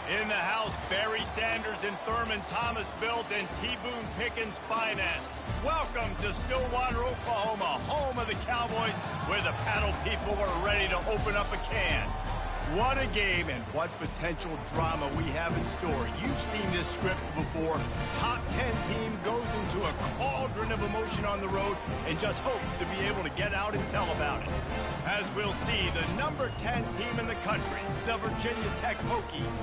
In the house, Barry Sanders and Thurman Thomas built and T. Boone Pickens financed. Welcome to Stillwater, Oklahoma, home of the Cowboys, where the paddle people are ready to open up a can. What a game and what potential drama we have in store. You've seen this script before. Top 10 team goes into a cauldron of emotion on the road and just hopes to be able to get out and tell about it. As we'll see, the number 10 team in the country, the Virginia Tech Hokies,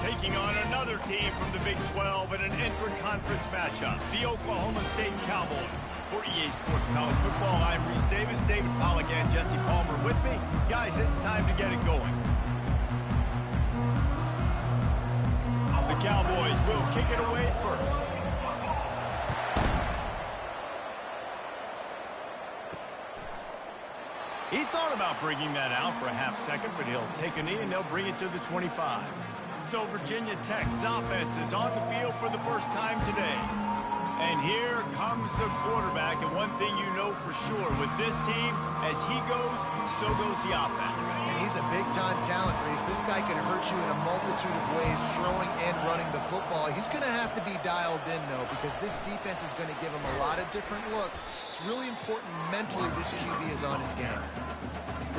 taking on another team from the Big 12 in an intra-conference matchup, the Oklahoma State Cowboys. For EA Sports College Football, I'm Reese Davis, David Pollack, and Jesse Palmer with me. Guys, it's time to get it going. The Cowboys will kick it away first. He thought about bringing that out for a half second, but he'll take a knee and they'll bring it to the 25. So Virginia Tech's offense is on the field for the first time today. And here comes the quarterback, and one thing you know for sure, with this team, as he goes, so goes the offense. And he's a big-time talent, Reese. This guy can hurt you in a multitude of ways, throwing and running the football. He's going to have to be dialed in, though, because this defense is going to give him a lot of different looks. It's really important mentally this QB is on his game.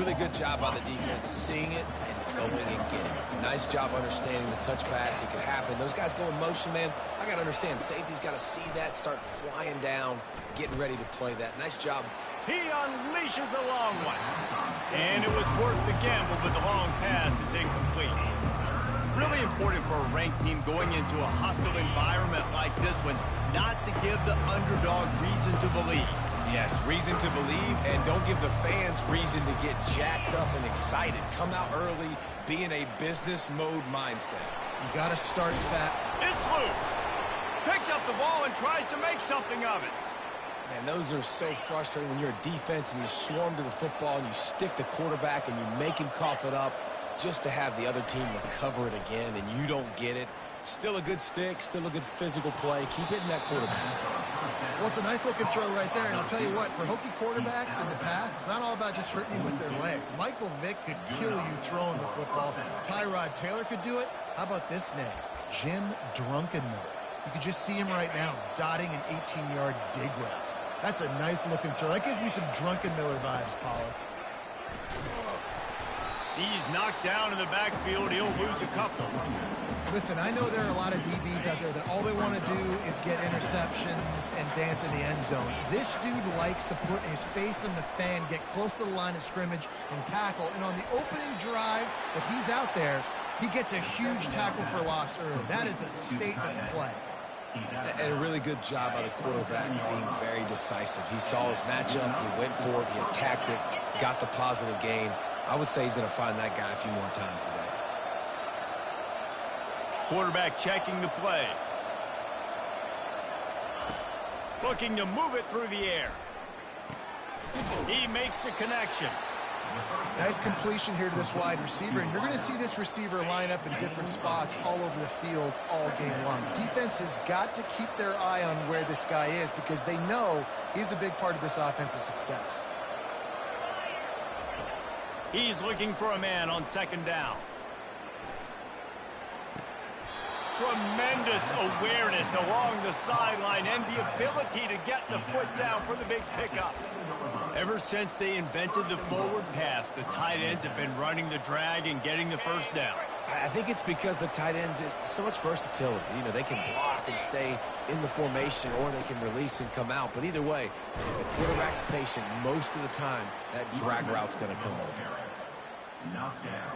Really good job on the defense, seeing it and going and getting it. Nice job understanding the touch pass. It could happen. Those guys go in motion, man. I got to understand, safety's got to see that, start flying down, getting ready to play that. Nice job. He unleashes a long one. And it was worth the gamble, but the long pass is incomplete. Really important for a ranked team going into a hostile environment like this one, not to give the underdog reason to believe. Yes, reason to believe, and don't give the fans reason to get jacked up and excited. Come out early, be in a business mode mindset. You got to start fat. It's loose. Picks up the ball and tries to make something of it. Man, those are so frustrating when you're a defense and you swarm to the football and you stick the quarterback and you make him cough it up just to have the other team recover it again and you don't get it. Still a good stick, still a good physical play. Keep hitting that quarterback. Well, it's a nice-looking throw right there, and I'll tell you what, for Hokie quarterbacks in the past, it's not all about just hurting you with their legs. Michael Vick could kill you throwing the football. Tyrod Taylor could do it. How about this name? Jim Drunkenmiller. You can just see him right now, dotting an 18-yard dig route. That's a nice-looking throw. That gives me some Drunkenmiller vibes, Pollard. He's knocked down in the backfield. He'll lose a couple. Listen, I know there are a lot of DBs out there that all they want to do is get interceptions and dance in the end zone. This dude likes to put his face in the fan, get close to the line of scrimmage, and tackle. And on the opening drive, if he's out there, he gets a huge tackle for loss early. That is a statement play. And a really good job by the quarterback being very decisive. He saw his matchup, he went for it, he attacked it, got the positive gain. I would say he's going to find that guy a few more times today. Quarterback checking the play. Looking to move it through the air. He makes the connection. Nice completion here to this wide receiver, and you're going to see this receiver line up in different spots all over the field all game long. Defense has got to keep their eye on where this guy is because they know he's a big part of this offense's success. He's looking for a man on second down. Tremendous awareness along the sideline and the ability to get the foot down for the big pickup. Ever since they invented the forward pass, the tight ends have been running the drag and getting the first down. I think it's because the tight ends is so much versatility. You know, they can block and stay in the formation, or they can release and come out. But either way, if the quarterback's patient most of the time, that drag route's going to come open. Knocked down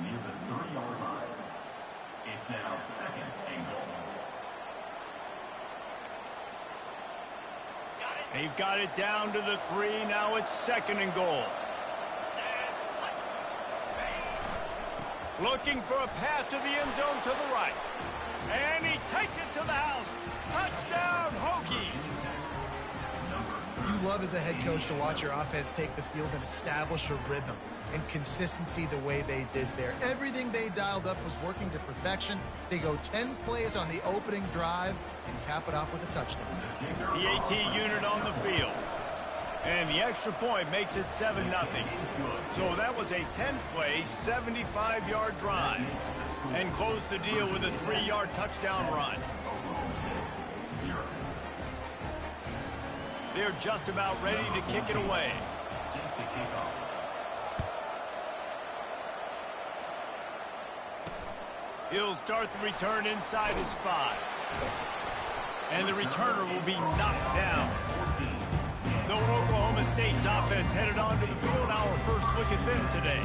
near the 30-yard line. It's now second and goal. They've got it down to the 3. Now it's second and goal. Looking for a path to the end zone to the right. And he takes it to the house. Touchdown, Hokies! You love as a head coach to watch your offense take the field and establish a rhythm and consistency the way they did there. Everything they dialed up was working to perfection. They go 10 plays on the opening drive and cap it off with a touchdown. The AT unit on the field. And the extra point makes it 7-0. So that was a 10-play, 75-yard drive. And close the deal with a 3-yard touchdown run. They're just about ready to kick it away. He'll start the return inside his 5. And the returner will be knocked down. So Oklahoma State's offense headed onto the field. Our first look at them today.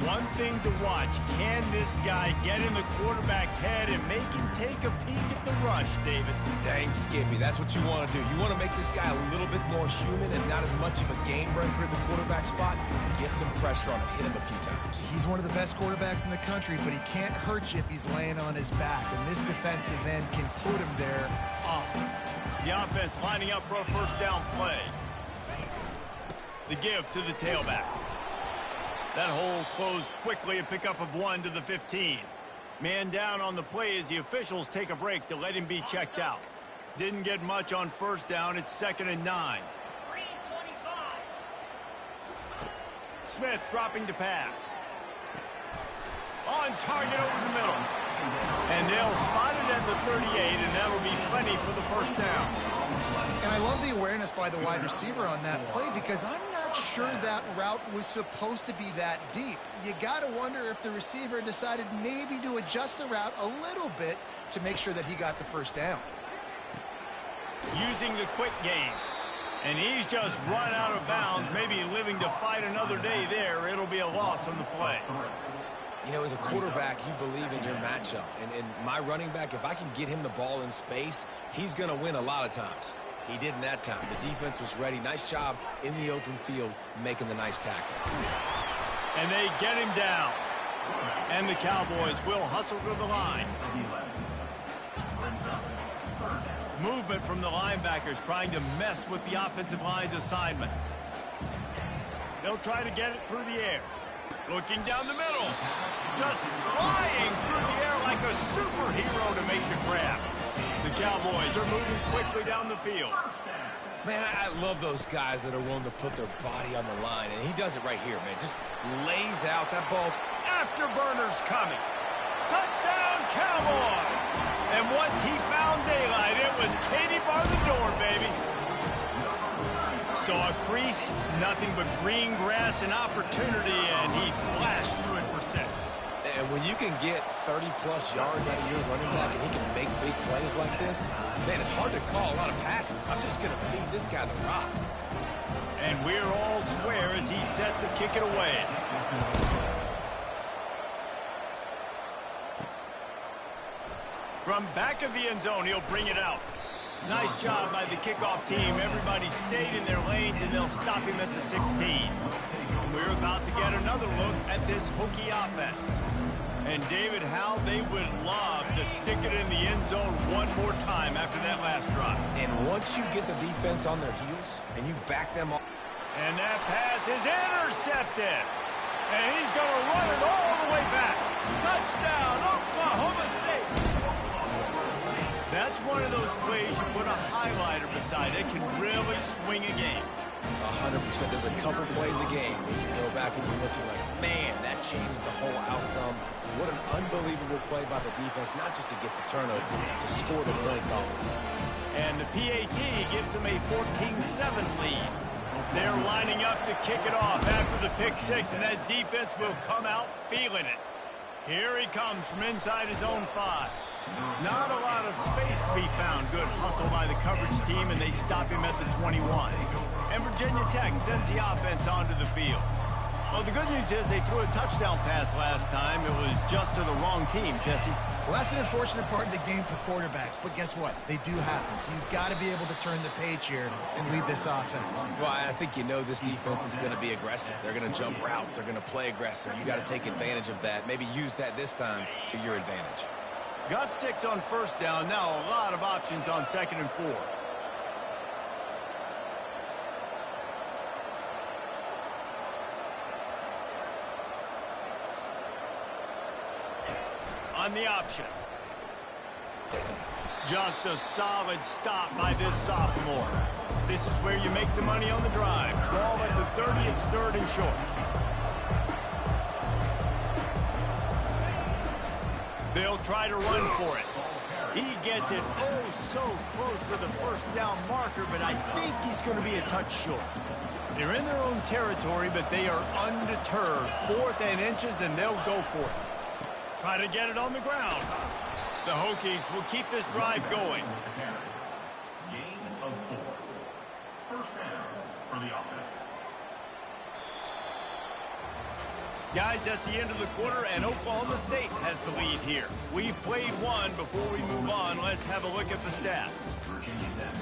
One thing to watch, can this guy get in the quarterback's head and make him take a peek at the rush, David? Dang, Skippy, that's what you want to do. You want to make this guy a little bit more human and not as much of a game breaker at the quarterback spot. Get some pressure on him, hit him a few times. He's one of the best quarterbacks in the country, but he can't hurt you if he's laying on his back, and this defensive end can put him there often. The offense lining up for a first down play. The give to the tailback. That hole closed quickly, a pickup of 1 to the 15. Man down on the play as the officials take a break to let him be checked out. Didn't get much on first down. It's 2nd and 9. Smith dropping to pass. On target over the middle. And they'll spot it at the 38, and that'll be plenty for the first down. And I love the awareness by the wide receiver on that play because I'm not sure that route was supposed to be that deep. You got to wonder if the receiver decided maybe to adjust the route a little bit to make sure that he got the first down. Using the quick game. And he's just run out of bounds, maybe living to fight another day there. It'll be a loss on the play. You know, as a quarterback, you believe in your matchup. And my running back, if I can get him the ball in space, he's going to win a lot of times. He didn't that time. The defense was ready. Nice job in the open field making the nice tackle. And they get him down. And the Cowboys will hustle to the line. Movement from the linebackers trying to mess with the offensive line's assignments. They'll try to get it through the air. Looking down the middle. Just flying through the air like a superhero to make the grab. The Cowboys are moving quickly down the field. Man, I love those guys that are willing to put their body on the line, and he does it right here, man. Just lays out. That ball's afterburners coming. Touchdown, Cowboys! And once he found daylight, it was Katie bar the door, baby. Saw a crease, nothing but green grass and opportunity, and he flashed through it for 6. And when you can get 30-plus yards out of your running back and he can make big plays like this, man, it's hard to call a lot of passes. I'm just going to feed this guy the rock. And we're all square as he's set to kick it away. From back of the end zone, he'll bring it out. Nice job by the kickoff team. Everybody stayed in their lanes, and they'll stop him at the 16. And we're about to get another look at this Hokie offense. And David, how they would love to stick it in the end zone one more time after that last drive. And once you get the defense on their heels and you back them up. And that pass is intercepted. And he's going to run it all the way back. Touchdown, Oklahoma State. That's one of those plays you put a highlighter beside. It can really swing a game. 100%. There's a couple plays a game when you go back and you look at like, man, that changed the whole outcome. What an unbelievable play by the defense, not just to get the turnover, to score the points off of it. And the PAT gives them a 14-7 lead. They're lining up to kick it off after the pick 6, and that defense will come out feeling it. Here he comes from inside his own 5. Not a lot of space to be found. Good hustle by the coverage team, and they stop him at the 21. And Virginia Tech sends the offense onto the field. Well, the good news is they threw a touchdown pass last time. It was just to the wrong team, Jesse. Well, that's an unfortunate part of the game for quarterbacks, but guess what? They do happen, so you've got to be able to turn the page here and lead this offense. Well, I think you know this defense is going to be aggressive. They're going to jump routes. They're going to play aggressive. You got to take advantage of that. Maybe use that this time to your advantage. Got 6 on first down. Now a lot of options on 2nd and 4. On the option. Just a solid stop by this sophomore. This is where you make the money on the drive. Ball at the 30, it's third and short. They'll try to run for it. He gets it so close to the first down marker, but I think he's going to be a touch short. They're in their own territory, but they are undeterred. 4th and inches, and they'll go for it. Try to get it on the ground. The Hokies will keep this drive going. Gain of 4. First down for the offense. Guys, that's the end of the quarter, and Oklahoma State has the lead here. We've played one. Before we move on, let's have a look at the stats. Virginia Tech.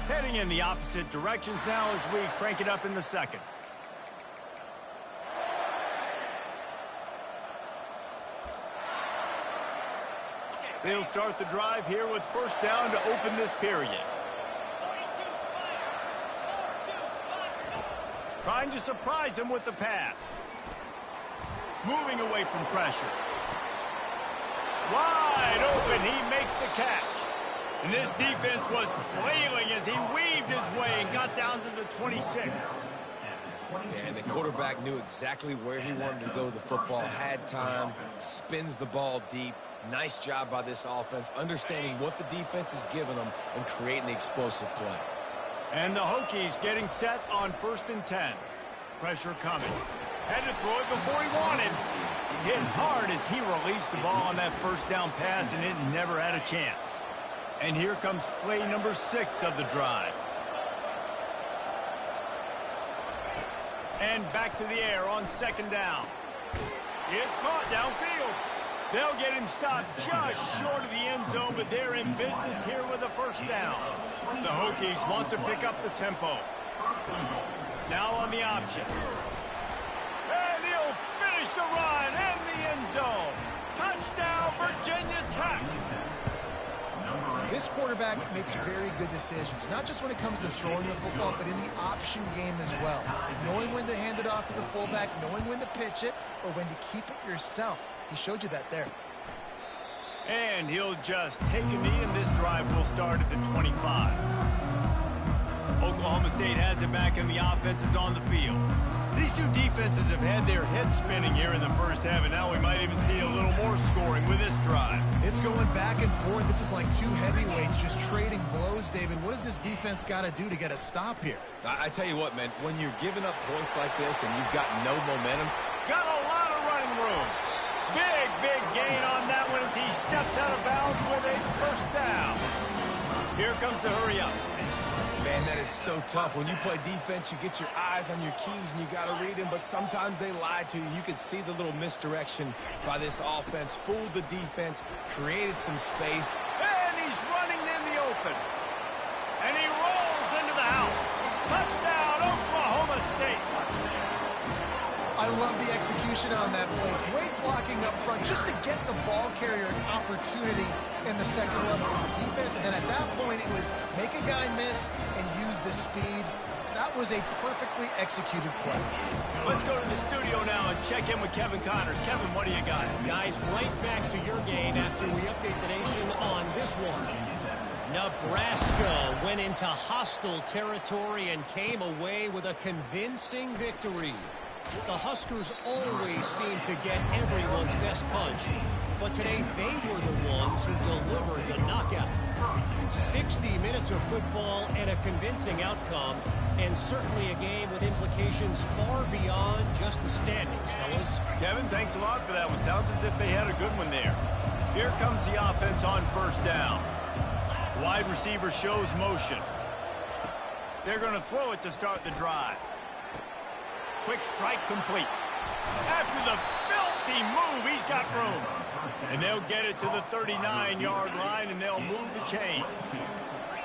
Heading in the opposite directions now as we crank it up in the second. They'll start the drive here with first down to open this period. Trying to surprise him with the pass. Moving away from pressure. Wide open, he makes the catch. And this defense was flailing as he weaved his way and got down to the 26. And the quarterback knew exactly where he wanted to go with the football, had time, spins the ball deep. Nice job by this offense, understanding what the defense is giving them and creating the explosive play. And the Hokies getting set on 1st and 10. Pressure coming. Had to throw it before he wanted. Hit hard as he released the ball on that first down pass, and it never had a chance. And here comes play number 6 of the drive. And back to the air on 2nd down. It's caught downfield. They'll get him stopped just short of the end zone, but they're in business here with a first down. The Hokies want to pick up the tempo. Now on the option. And he'll finish the run in the end zone. Touchdown, Virginia Tech. This quarterback makes very good decisions, not just when it comes to throwing the football, but in the option game as well. Knowing when to hand it off to the fullback, knowing when to pitch it, or when to keep it yourself. He showed you that there. And he'll just take a knee, and this drive will start at the 25. Oklahoma State has it back, and the offense is on the field. These two defenses have had their heads spinning here in the first half, and now we might even see a little more scoring with this drive. It's going back and forth. This is like two heavyweights just trading blows, David. What does this defense got to do to get a stop here? I tell you what, man, when you're giving up points like this and you've got no momentum. Got a lot of running room. Big gain on that one as he steps out of bounds with a first down. Here comes the hurry up. Man, that is so tough. When you play defense, you get your eyes on your keys and you got to read them, but sometimes they lie to you. You can see the little misdirection by this offense. Fooled the defense, created some space. And he's running in the open. And he rolls into the house. Touchdown, Oklahoma State. I love the execution on that play. Great blocking up front just to get the ball carrier an opportunity in the second level of the defense. And at that point, it was make a guy miss and use the speed. That was a perfectly executed play. Let's go to the studio now and check in with Kevin Connors. Kevin, what do you got? Guys, right back to your game after we update the nation on this one. Nebraska went into hostile territory and came away with a convincing victory. The Huskers always seem to get everyone's best punch, but today they were the ones who delivered the knockout. 60 minutes of football and a convincing outcome, and certainly a game with implications far beyond just the standings, fellas. Kevin, thanks a lot for that one. Sounds as if they had a good one there. Here comes the offense on first down. Wide receiver shows motion. They're going to throw it to start the drive. Quick strike complete. After the filthy move, he's got room. And they'll get it to the 39-yard line, and they'll move the chains.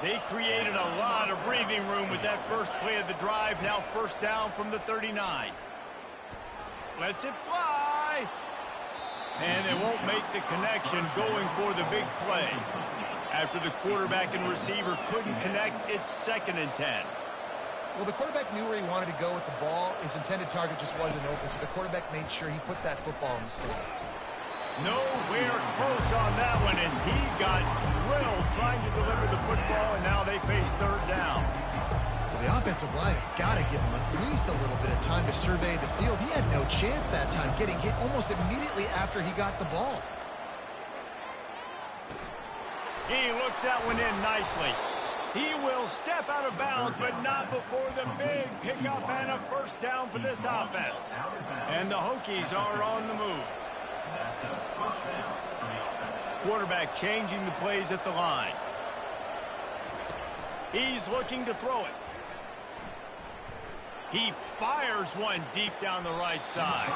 They created a lot of breathing room with that first play of the drive. Now first down from the 39. Lets it fly. And they won't make the connection going for the big play. After the quarterback and receiver couldn't connect, it's 2nd and 10. Well, the quarterback knew where he wanted to go with the ball. His intended target just wasn't open, so the quarterback made sure he put that football in the stands. Nowhere close on that one as he got drilled trying to deliver the football, and now they face third down. Well, the offensive line has got to give him at least a little bit of time to survey the field. He had no chance that time, getting hit almost immediately after he got the ball. He looks that one in nicely. He will step out of bounds, but not before the big pickup and a first down for this offense. And the Hokies are on the move. Quarterback changing the plays at the line. He's looking to throw it. He fires one deep down the right side.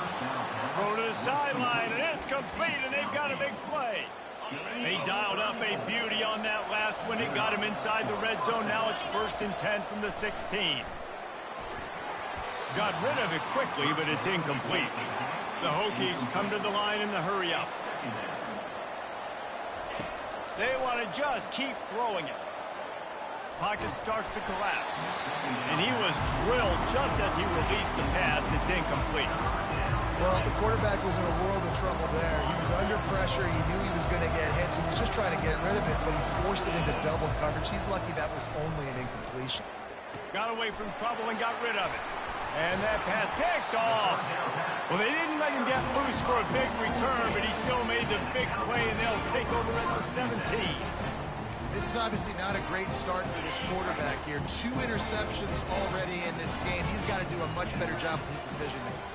Throw to the sideline, and it's complete, and they've got a big play. They dialed up a beauty on that last one. It got him inside the red zone. Now it's 1st and 10 from the 16. Got rid of it quickly, but it's incomplete. The Hokies come to the line in the hurry up. They want to just keep throwing it. Pocket starts to collapse. And he was drilled just as he released the pass. It's incomplete. Well, the quarterback was in a world of trouble there. He was under pressure. He knew he was going to get hits, and he's just trying to get rid of it, but he forced it into double coverage. He's lucky that was only an incompletion. Got away from trouble and got rid of it. And that pass picked off. Well, they didn't let him get loose for a big return, but he still made the big play, and they'll take over at the 17. This is obviously not a great start for this quarterback here. 2 interceptions already in this game. He's got to do a much better job with his decision-making.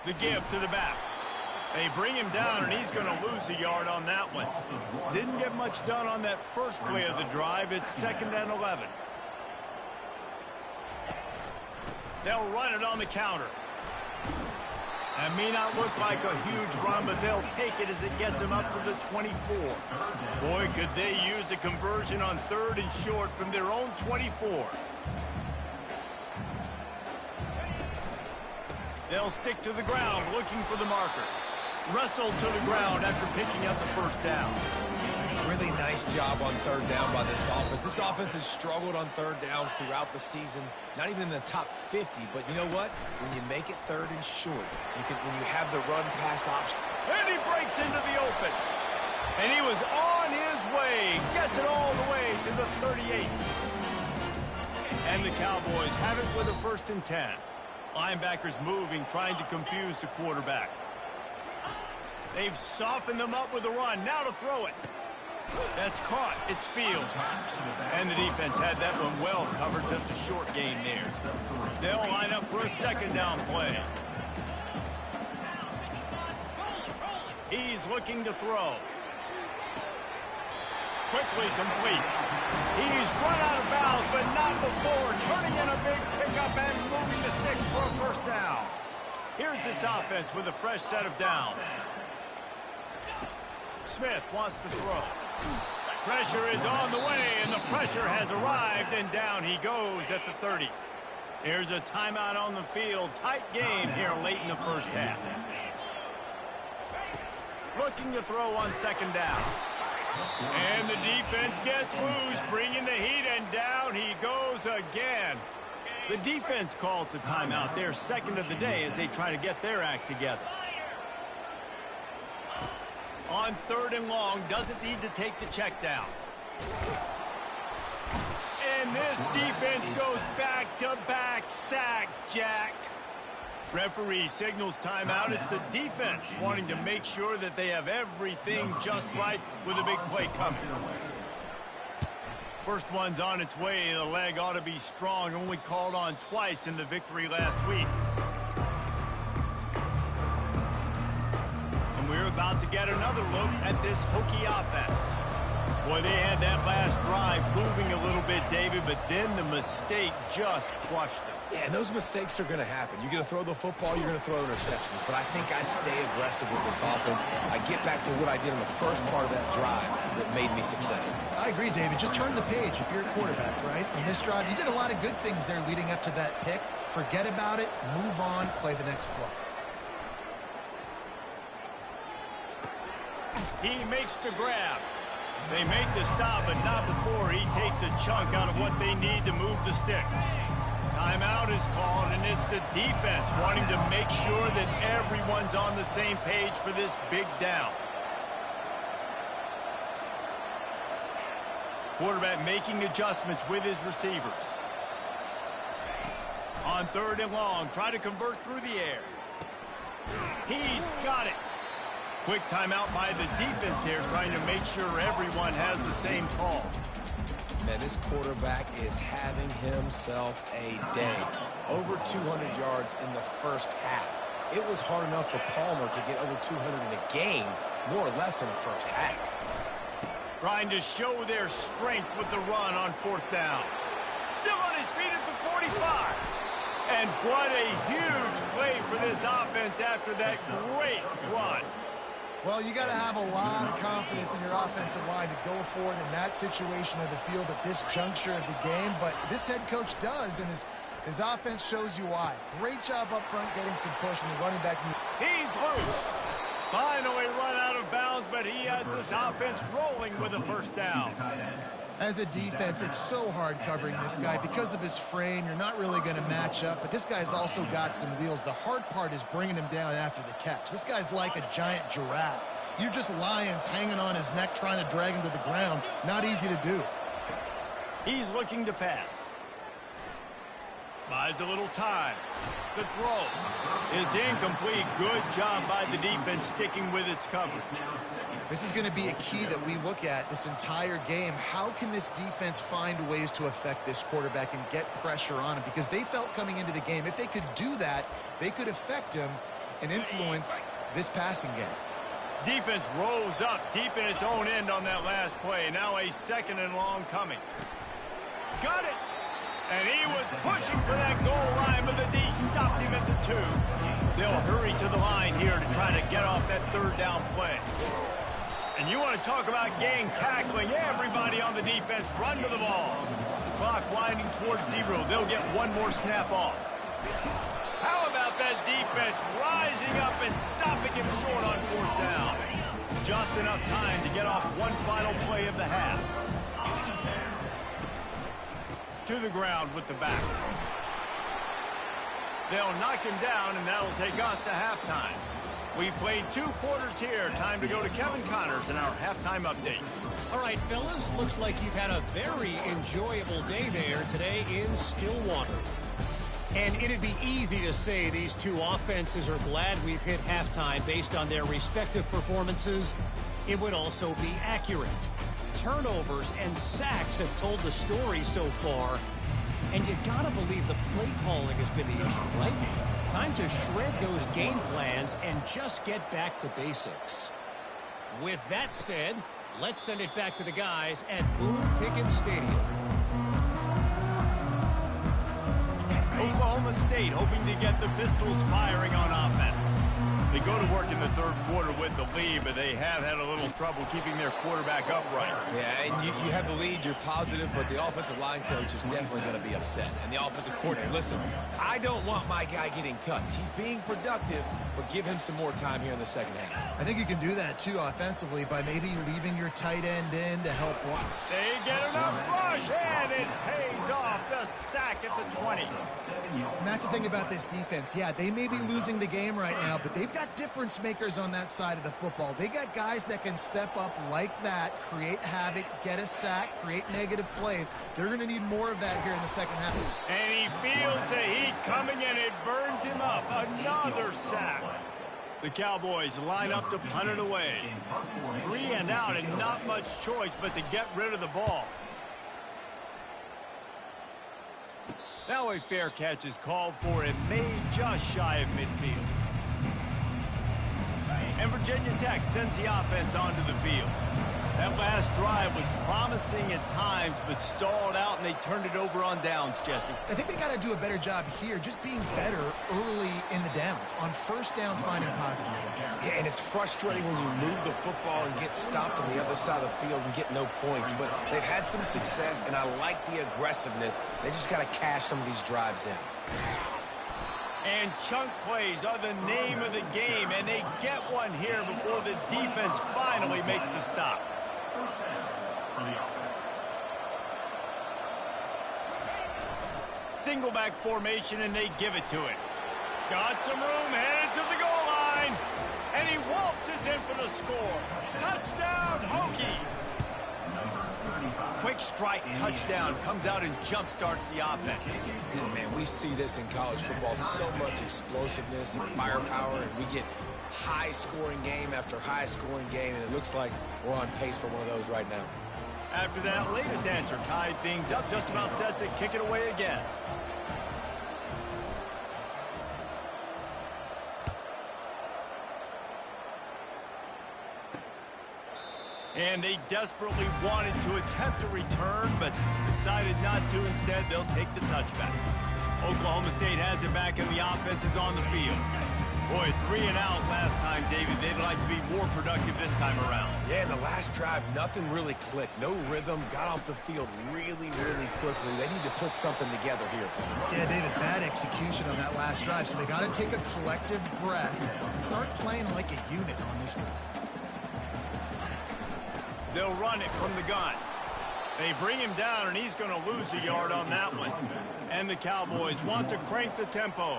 The give to the back. They bring him down, and he's going to lose a yard on that one. Didn't get much done on that first play of the drive. It's 2nd and 11. They'll run it on the counter. That may not look like a huge run, but they'll take it as it gets them up to the 24. Boy, could they use a conversion on 3rd and short from their own 24. They'll stick to the ground looking for the marker. Wrestled to the ground after picking up the first down. Really nice job on 3rd down by this offense. This offense has struggled on 3rd downs throughout the season. Not even in the top 50, but you know what? When you make it 3rd and short, when you have the run-pass option. And he breaks into the open. And he was on his way. Gets it all the way to the 38. And the Cowboys have it with a 1st and 10. Linebackers moving, trying to confuse the quarterback. They've softened them up with a run. Now to throw it. That's caught. It's Fields. And the defense had that one well covered. Just a short gain there. They'll line up for a 2nd down play. He's looking to throw. Quickly complete. He's run out of bounds, but not before. Turning in a big pickup and moving the sticks for a 1st down. Here's this offense with a fresh set of downs. Smith wants to throw. Pressure is on the way, and the pressure has arrived, and down he goes at the 30. Here's a timeout on the field. Tight game here late in the first half. Looking to throw on 2nd down. And the defense gets loose, bringing the heat, and down he goes again. The defense calls the timeout, their 2nd of the day, as they try to get their act together. On 3rd and long, doesn't need to take the check down. And this defense goes back-to-back sack, Jack. Referee signals timeout. It's the defense wanting to make sure that they have everything just right with a big play coming. First one's on its way. The leg ought to be strong. Only called on twice in the victory last week. And we're about to get another look at this Hokie offense. Boy, they had that last drive moving a little bit, David, but then the mistake just crushed them. Yeah, and those mistakes are going to happen. You're going to throw the football, you're going to throw interceptions. But I think I stay aggressive with this offense. I get back to what I did in the first part of that drive that made me successful. I agree, David. Just turn the page if you're a quarterback, right? In this drive, you did a lot of good things there leading up to that pick. Forget about it, move on, play the next play. He makes the grab. They make the stop, but not before he takes a chunk out of what they need to move the sticks. Timeout is called, and it's the defense wanting to make sure that everyone's on the same page for this big down. Quarterback making adjustments with his receivers. On 3rd and long, try to convert through the air. He's got it. Quick timeout by the defense here, trying to make sure everyone has the same call. Man, this quarterback is having himself a day. Over 200 yards in the first half. It was hard enough for Palmer to get over 200 in a game, more or less in the first half. Trying to show their strength with the run on 4th down. Still on his feet at the 45. And what a huge play for this offense after that great run. Well, you got to have a lot of confidence in your offensive line to go for it in that situation of the field at this juncture of the game. But this head coach does, and his offense shows you why. Great job up front getting some push, and the running back. He's loose. Finally run out of bounds, but he has this offense rolling with a 1st down. As a defense, it's so hard covering this guy. Because of his frame, you're not really going to match up. But this guy's also got some wheels. The hard part is bringing him down after the catch. This guy's like a giant giraffe. You're just lions hanging on his neck trying to drag him to the ground. Not easy to do. He's looking to pass. Buys a little time. The throw. It's incomplete. Good job by the defense sticking with its coverage. This is going to be a key that we look at this entire game. How can this defense find ways to affect this quarterback and get pressure on him? Because they felt coming into the game, if they could do that, they could affect him and influence this passing game. Defense rose up deep in its own end on that last play. Now a 2nd and long coming. Got it! And he was pushing for that goal line, but the D stopped him at the 2. They'll hurry to the line here to try to get off that 3rd down play. And you want to talk about gang tackling. Everybody on the defense run to the ball. The clock winding towards 0. They'll get one more snap off. How about that defense rising up and stopping him short on 4th down? Just enough time to get off one final play of the half. To the ground with the back. They'll knock him down, and that'll take us to halftime. We've played 2 quarters here. Time to go to Kevin Connors in our halftime update. All right, fellas, looks like you've had a very enjoyable day there today in Stillwater. And it'd be easy to say these 2 offenses are glad we've hit halftime based on their respective performances. It would also be accurate. Turnovers and sacks have told the story so far. And you gotta believe the play calling has been the issue, right? Time to shred those game plans and just get back to basics. With that said, let's send it back to the guys at Boone Pickens Stadium. Oklahoma State hoping to get the Pistols firing on offense. They go to work in the 3rd quarter with the lead, but they have had a little trouble keeping their quarterback upright. Yeah, and you have the lead, you're positive, but the offensive line coach is definitely going to be upset. And the offensive coordinator, listen, I don't want my guy getting touched. He's being productive, but give him some more time here in the 2nd half. I think you can do that, too, offensively, by maybe leaving your tight end in to help block. They get enough rush, and it pays off. The sack at the 20. And that's the thing about this defense. Yeah, they may be losing the game right now, but they've got difference makers on that side of the football. They got guys that can step up like that, create havoc, get a sack, create negative plays. They're going to need more of that here in the 2nd half. And he feels the heat coming, and it burns him up. Another sack. The Cowboys line up to punt it away. 3 and out, and not much choice but to get rid of the ball. Now a fair catch is called for and made just shy of midfield. And Virginia Tech sends the offense onto the field. That last drive was promising at times, but stalled out, and they turned it over on downs, Jesse. I think they got to do a better job here, just being better early in the downs. On 1st down, finding positive plays. Yeah, and it's frustrating when you move the football and get stopped on the other side of the field and get no points. But they've had some success, and I like the aggressiveness. They just got to cash some of these drives in. And chunk plays are the name of the game, and they get one here before the defense finally makes the stop. Single back formation, and they give it to him. Got some room, headed to the goal line. And he waltzes in for the score. Touchdown, Hokies! Quick strike touchdown comes out and jump-starts the offense. And man, we see this in college football, so much explosiveness and firepower, and we get high-scoring game after high-scoring game, and it looks like we're on pace for one of those right now. After that latest answer tied things up, just about set to kick it away again. And they desperately wanted to attempt a return, but decided not to. Instead, they'll take the touchback. Oklahoma State has it back, and the offense is on the field. Boy, 3 and out last time, David. They'd like to be more productive this time around. Yeah, in the last drive, nothing really clicked. No rhythm, got off the field really, really quickly. They need to put something together here for them. Yeah, David, bad execution on that last drive, so they got to take a collective breath and start playing like a unit on this one. They'll run it from the gun. They bring him down, and he's going to lose a yard on that one. And the Cowboys want to crank the tempo.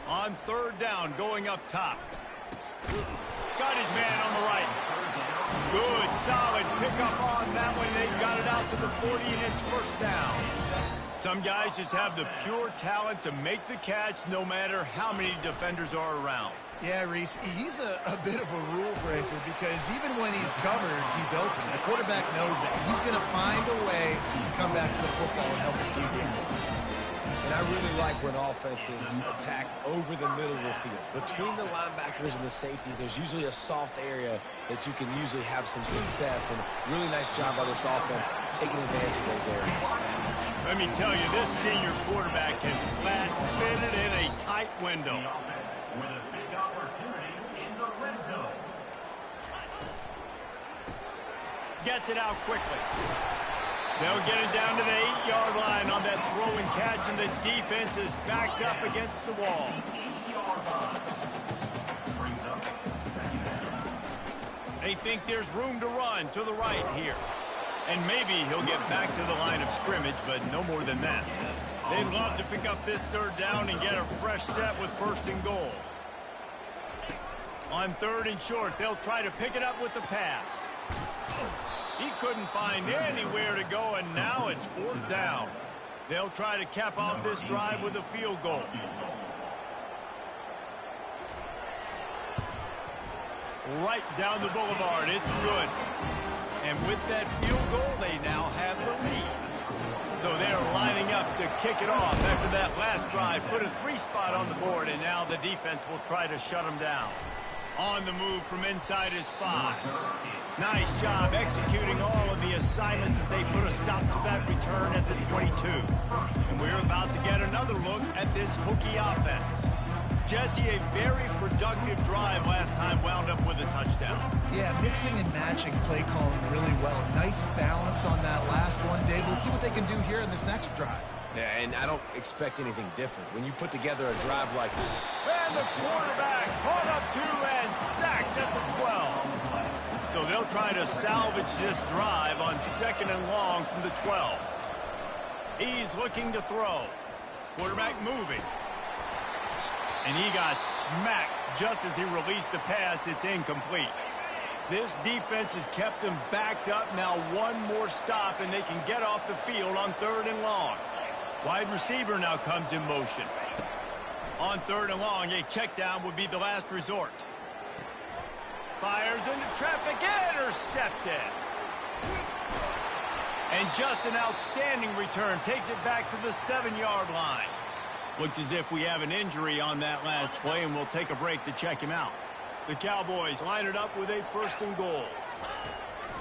On 3rd down, going up top. Got his man on the right. Good, solid pickup on that one. They got it out to the 40, and it's 1st down. Some guys just have the pure talent to make the catch no matter how many defenders are around. Yeah, Reese, he's a bit of a rule breaker because even when he's covered, he's open. The quarterback knows that. He's going to find a way to come back to the football and help his QB. And I really like when offenses attack over the middle of the field. Between the linebackers and the safeties, there's usually a soft area that you can usually have some success. And really nice job by this offense taking advantage of those areas. Let me tell you, this senior quarterback can flat fit it in a tight window. With a big opportunity in the red zone. Gets it out quickly. They'll get it down to the 8-yard line on that throw and catch, and the defense is backed up against the wall. They think there's room to run to the right here. And maybe he'll get back to the line of scrimmage, but no more than that. They'd love to pick up this 3rd down and get a fresh set with 1st and goal. On 3rd and short, they'll try to pick it up with the pass. He couldn't find anywhere to go, and now it's 4th down. They'll try to cap off this drive with a field goal. Right down the boulevard, it's good. And with that field goal, they now have the lead. So they're lining up to kick it off after that last drive. Put a 3-spot on the board, and now the defense will try to shut them down. On the move from inside his 5. Nice job executing all of the assignments as they put a stop to that return at the 22. And we're about to get another look at this Hokie offense. Jesse, a very productive drive last time wound up with a touchdown. Yeah, mixing and matching play calling really well. Nice balance on that last one, Dave. Let's see what they can do here in this next drive. Yeah, and I don't expect anything different. When you put together a drive like that. And the quarterback caught up to and sacked at the 12. So they'll try to salvage this drive on 2nd and long from the 12. He's looking to throw. Quarterback moving. And he got smacked just as he released the pass. It's incomplete. This defense has kept them backed up. Now one more stop, and they can get off the field on 3rd and long. Wide receiver now comes in motion. On 3rd and long, a check down would be the last resort. Fires into traffic, intercepted. And just an outstanding return. Takes it back to the 7-yard line. Looks as if we have an injury on that last play, and we'll take a break to check him out. The Cowboys line it up with a 1st and goal.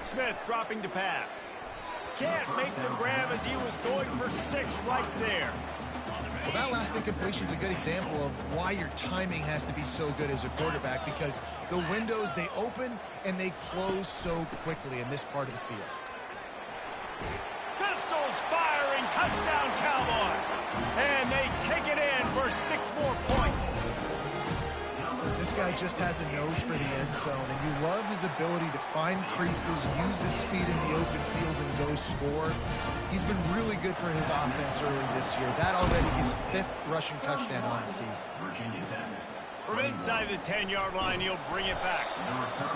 Smith dropping to pass. Can't make the grab as he was going for 6 right there. Well, that last incompletion is a good example of why your timing has to be so good as a quarterback, because the windows, they open and they close so quickly in this part of the field. Pistols firing, touchdown Cowboys. And they take it in for 6 more points. This guy just has a nose for the end zone, and you love his ability to find creases, use his speed in the open field, and go score. He's been really good for his offense early this year. That already his 5th rushing touchdown on the season. From inside the 10-yard line, he'll bring it back.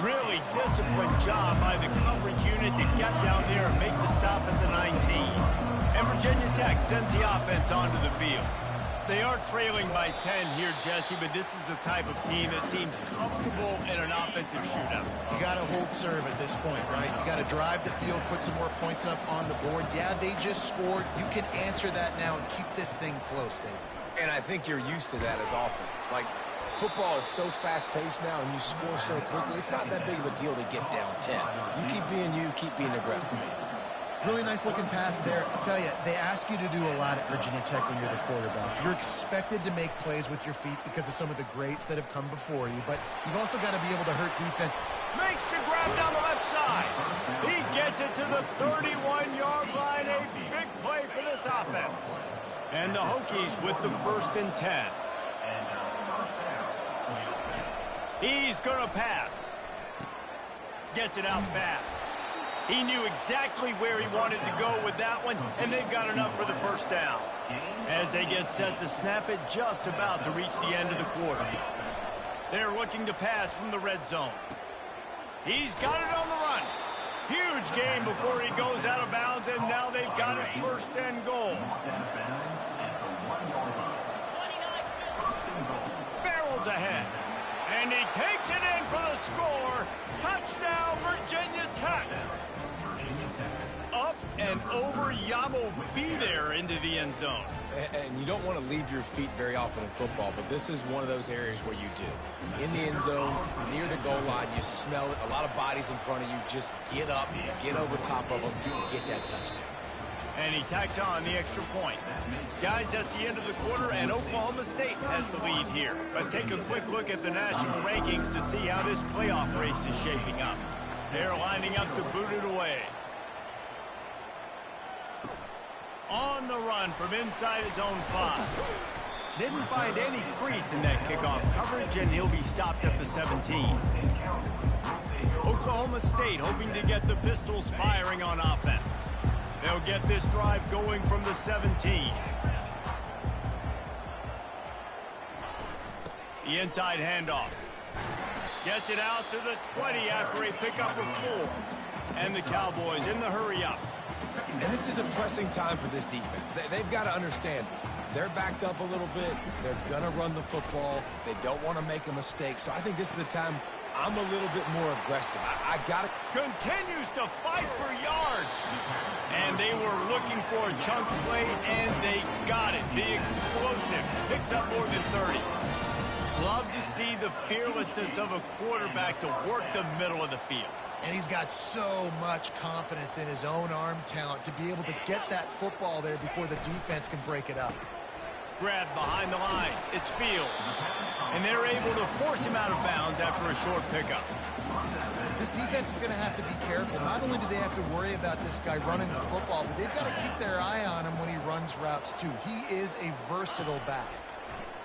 Really disciplined job by the coverage unit to get down there and make the stop at the 19. And Virginia Tech sends the offense onto the field. They are trailing by 10 here, Jesse, but this is the type of team that seems comfortable in an offensive shootout. You got to hold serve at this point, right? You got to drive the field, put some more points up on the board. Yeah, they just scored. You can answer that now and keep this thing close, Dave. And I think you're used to that as offense. Like, football is so fast-paced now, and you score so quickly. It's not that big of a deal to get down 10. You keep being aggressive. Really nice-looking pass there. I'll tell you, they ask you to do a lot at Virginia Tech when you're the quarterback. You're expected to make plays with your feet because of some of the greats that have come before you, but you've also got to be able to hurt defense. Makes the grab down the left side. He gets it to the 31-yard line. A big play for this offense. And the Hokies with the 1st and 10. He's going to pass. Gets it out fast. He knew exactly where he wanted to go with that one, and they've got enough for the 1st down. As they get set to snap it, just about to reach the end of the quarter. They're looking to pass from the red zone. He's got it on the run. Huge gain before he goes out of bounds, and now they've got it 1st and goal. Barrels ahead. And he takes it in for the score. Touchdown, Virginia Tech. Up and over, Yamo be there into the end zone. And you don't want to leave your feet very often in football, but this is one of those areas where you do. In the end zone, near the goal line, you smell it. A lot of bodies in front of you. Just get up, get over top of them, get that touchdown. And he tacks on the extra point. Guys, that's the end of the quarter, and Oklahoma State has the lead here. Let's take a quick look at the national rankings to see how this playoff race is shaping up. They're lining up to boot it away. On the run from inside his own 5. Didn't find any crease in that kickoff coverage, and he'll be stopped at the 17. Oklahoma State hoping to get the Pistols firing on offense. They'll get this drive going from the 17. The inside handoff. Gets it out to the 20 after a pickup of 4. And the Cowboys in the hurry up. And this is a pressing time for this defense. They've got to understand they're backed up a little bit. They're going to run the football. They don't want to make a mistake. So I think this is the time I'm a little bit more aggressive. I got it. Continues to fight for yards. And they were looking for a chunk play, and they got it. The explosive picks up more than 30. Love to see the fearlessness of a quarterback to work the middle of the field. And he's got so much confidence in his own arm talent to be able to get that football there before the defense can break it up. Grabbed behind the line. It's Fields. And they're able to force him out of bounds after a short pickup. This defense is going to have to be careful. Not only do they have to worry about this guy running the football, but they've got to keep their eye on him when he runs routes too. He is a versatile back.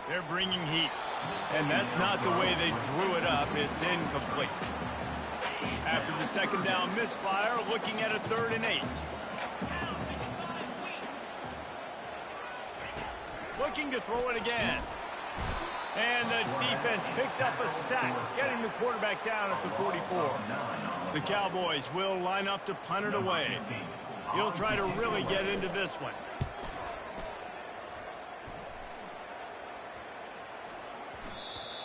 They're bringing heat. And that's not the way they drew it up. It's incomplete. After the 2nd down misfire, looking at a 3rd and 8. Looking to throw it again. And the defense picks up a sack, getting the quarterback down at the 44. The Cowboys will line up to punt it away. He'll try to really get into this one.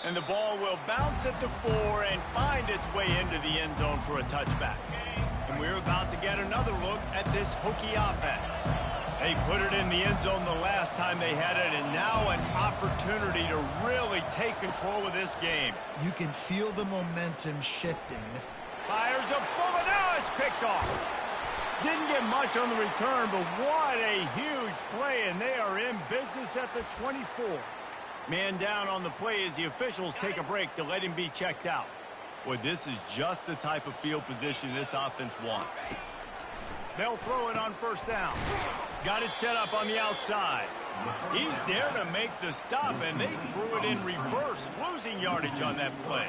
And the ball will bounce at the 4 and find its way into the end zone for a touchback. And we're about to get another look at this Hokie offense. They put it in the end zone the last time they had it, and now an opportunity to really take control of this game. You can feel the momentum shifting. Fires a bullet. Now it's picked off. Didn't get much on the return, but what a huge play, and they are in business at the 24. Man down on the play as the officials take a break to let him be checked out. Boy, this is just the type of field position this offense wants. They'll throw it on 1st down. Got it set up on the outside. He's there to make the stop, and they threw it in reverse, losing yardage on that play.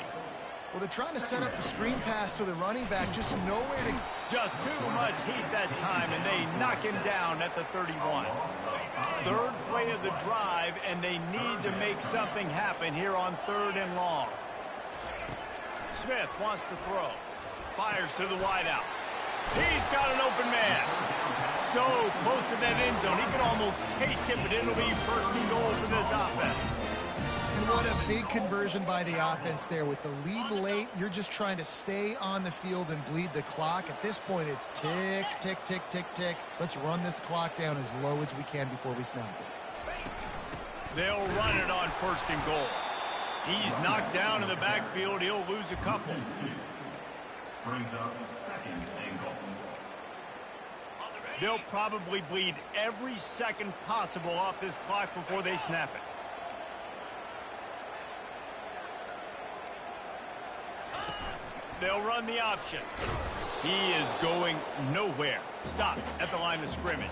Well, they're trying to set up the screen pass to the running back, just nowhere to... Just too much heat that time, and they knock him down at the 31. Third play of the drive, and they need to make something happen here on 3rd and long. Smith wants to throw. Fires to the wideout. He's got an open man. So close to that end zone, he can almost taste it, but it'll be 1st and goal for this offense. And what a big conversion by the offense there. With the lead late, you're just trying to stay on the field and bleed the clock. At this point, it's tick, tick, tick, tick, tick. Let's run this clock down as low as we can before we snap it. They'll run it on 1st and goal. He's knocked down in the backfield. He'll lose a couple. Brings up 2nd and goal. They'll probably bleed every second possible off this clock before they snap it. They'll run the option. He is going nowhere. Stop at the line of scrimmage.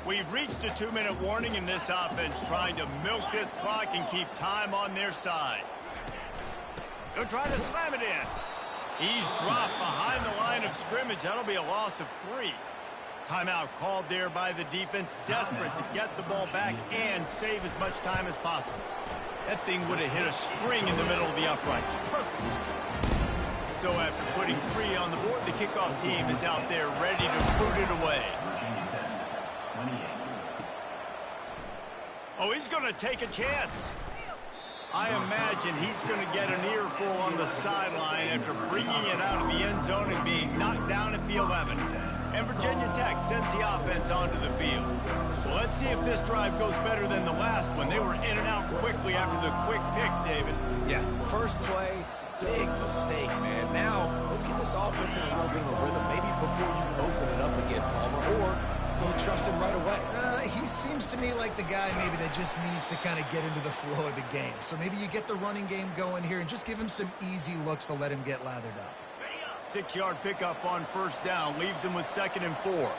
We've reached a 2-minute warning in this offense, trying to milk this clock and keep time on their side. They'll try to slam it in. He's dropped behind the line of scrimmage. That'll be a loss of 3. Timeout called there by the defense, desperate to get the ball back and save as much time as possible. That thing would have hit a string in the middle of the uprights. Perfect. So after putting 3 on the board, the kickoff team is out there ready to boot it away. Oh, he's going to take a chance. I imagine he's going to get an earful on the sideline after bringing it out of the end zone and being knocked down at the 11. And Virginia Tech sends the offense onto the field. Well, let's see if this drive goes better than the last one. They were in and out quickly after the quick pick, David. Yeah, first play, big mistake, man. Now, let's get this offense in a little bit of a rhythm, maybe before you open it up again, Palmer, or do you trust him right away? He seems to me like the guy maybe that just needs to kind of get into the flow of the game. So maybe you get the running game going here and just give him some easy looks to let him get lathered up. 6-yard pickup on 1st down, leaves him with 2nd and 4.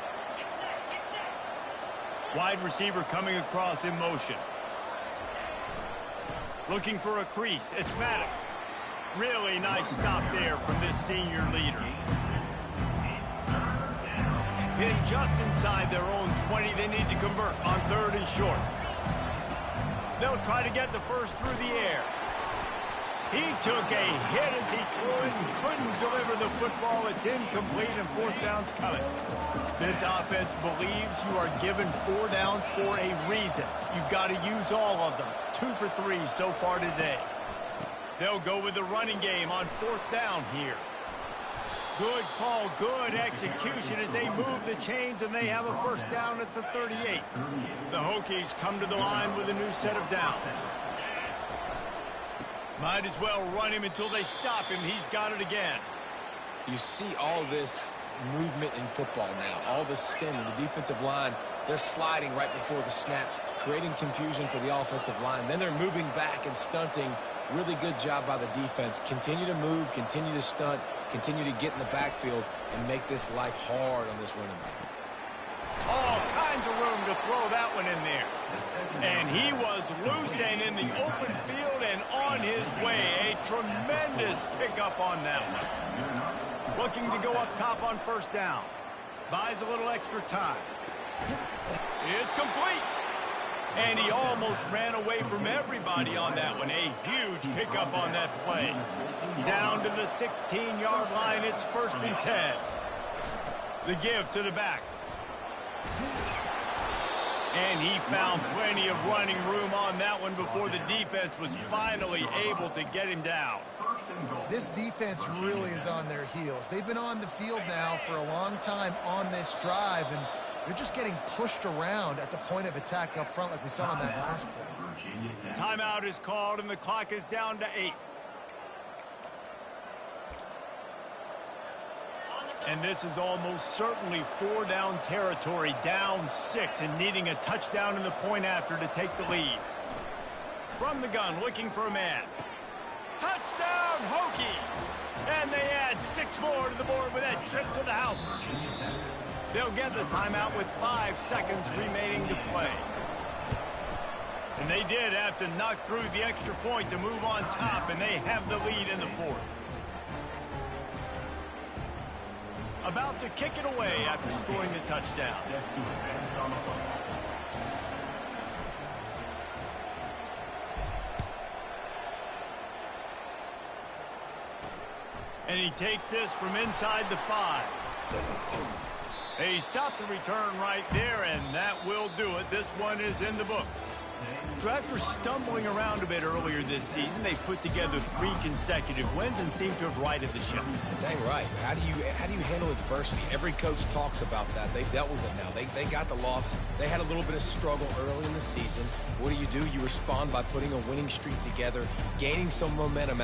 Wide receiver coming across in motion. Looking for a crease, it's Maddox. Really nice stop there from this senior leader. Pinned just inside their own 20. They need to convert on 3rd and short. They'll try to get the first through the air. He took a hit as he threw it and couldn't deliver the football. It's incomplete and 4th down's coming. This offense believes you are given 4 downs for a reason. You've got to use all of them. 2 for 3 so far today. They'll go with the running game on 4th down here. Good call, good execution as they move the chains and they have a 1st down at the 38. The Hokies come to the line with a new set of downs. Might as well run him until they stop him. He's got it again. You see all this movement in football now, all the stemming, the defensive line, they're sliding right before the snap, creating confusion for the offensive line. Then they're moving back and stunting. Really good job by the defense. Continue to move, continue to stunt, continue to get in the backfield and make this life hard on this running back. All kinds of room to throw that one in there. And he was loose and in the open field and on his way. A tremendous pickup on that one. Looking to go up top on 1st down. Buys a little extra time. It's complete. And he almost ran away from everybody on that one. A huge pickup on that play. Down to the 16-yard line. It's 1st and 10. The give to the back. And he found plenty of running room on that one before the defense was finally able to get him down. This defense really is on their heels. They've been on the field now for a long time on this drive, and they're just getting pushed around at the point of attack up front like we saw on that last play. Timeout is called, and the clock is down to 8. And this is almost certainly 4-down territory, down 6, and needing a touchdown in the point after to take the lead. From the gun, looking for a man. Touchdown, Hokies! And they add 6 more to the board with that trip to the house. They'll get the timeout with 5 seconds remaining to play. And they did have to knock through the extra point to move on top, and they have the lead in the fourth. About to kick it away after scoring the touchdown. Set to advance on the football. And he takes this from inside the 5. He stopped the return right there, and that will do it. This one is in the book. So after stumbling around a bit earlier this season, they put together 3 consecutive wins and seem to have righted the ship. Dang right. How do you handle adversity? Every coach talks about that. They dealt with it now. They got the loss. They had a little bit of struggle early in the season. What do? You respond by putting a winning streak together, gaining some momentum.